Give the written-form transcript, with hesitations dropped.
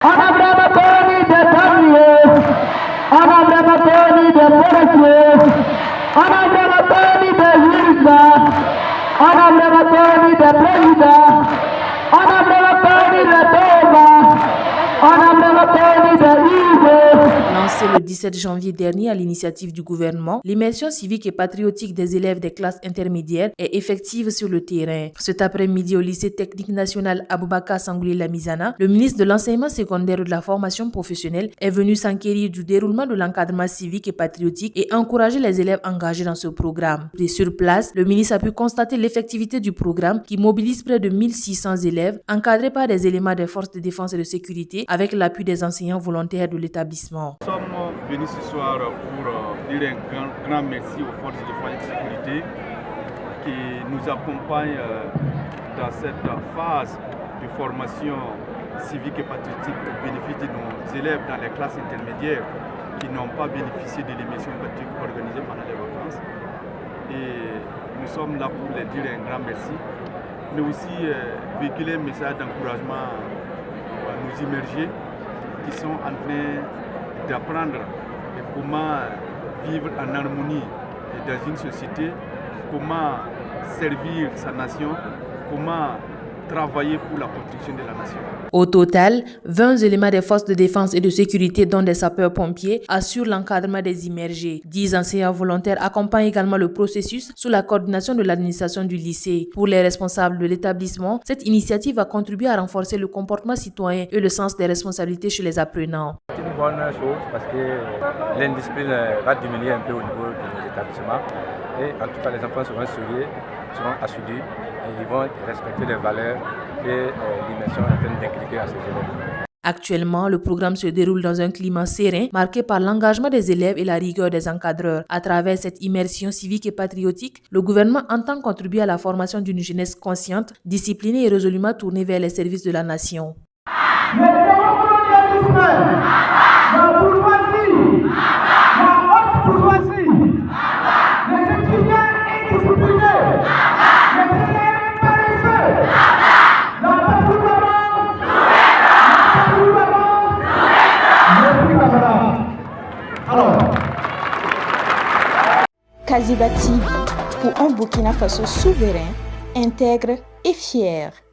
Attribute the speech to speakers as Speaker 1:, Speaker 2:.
Speaker 1: On a vraiment connu des fermiers, on a vraiment connu des forestiers, on a vraiment connu des juristes, on a vraiment connu des présidents, on a vraiment connu des dômes, on a vraiment connu des îles.
Speaker 2: Lancé le 17 janvier dernier à l'initiative du gouvernement, l'immersion civique et patriotique des élèves des classes intermédiaires est effective sur le terrain. Cet après-midi au lycée technique national Aboubakar Sangoulé Lamizana, le ministre de l'enseignement secondaire et de la formation professionnelle est venu s'enquérir du déroulement de l'encadrement civique et patriotique et encourager les élèves engagés dans ce programme. Et sur place, le ministre a pu constater l'effectivité du programme qui mobilise près de 1600 élèves encadrés par des éléments des forces de défense et de sécurité avec l'appui des enseignants volontaires de l'établissement.
Speaker 3: Nous sommes venus ce soir pour dire un grand merci aux forces de défense et de sécurité qui nous accompagnent dans cette phase de formation civique et patriotique au bénéfice de nos élèves dans les classes intermédiaires qui n'ont pas bénéficié de l'émission patriotique organisée pendant les vacances. Et nous sommes là pour leur dire un grand merci, mais aussi véhiculer un message d'encouragement à nos immergés qui sont en train d'apprendre comment vivre en harmonie dans une société, comment servir sa nation, comment travailler pour la construction de la nation.
Speaker 2: Au total, 20 éléments des forces de défense et de sécurité, dont des sapeurs-pompiers, assurent l'encadrement des immergés. 10 enseignants volontaires accompagnent également le processus sous la coordination de l'administration du lycée. Pour les responsables de l'établissement, cette initiative va contribuer à renforcer le comportement citoyen et le sens des responsabilités chez les apprenants.
Speaker 4: C'est une bonne chose parce que l'indiscipline va diminuer un peu au niveau de nos établissements. Et en tout cas, les enfants seront sérieux, seront assidus et ils vont respecter les valeurs que l'immersion est en train d'inculquer à ces élèves.
Speaker 2: Actuellement, le programme se déroule dans un climat serein, marqué par l'engagement des élèves et la rigueur des encadreurs. À travers cette immersion civique et patriotique, le gouvernement entend contribuer à la formation d'une jeunesse consciente, disciplinée et résolument tournée vers les services de la nation.
Speaker 5: Kaziba TV pour un Burkina Faso souverain, intègre et fier.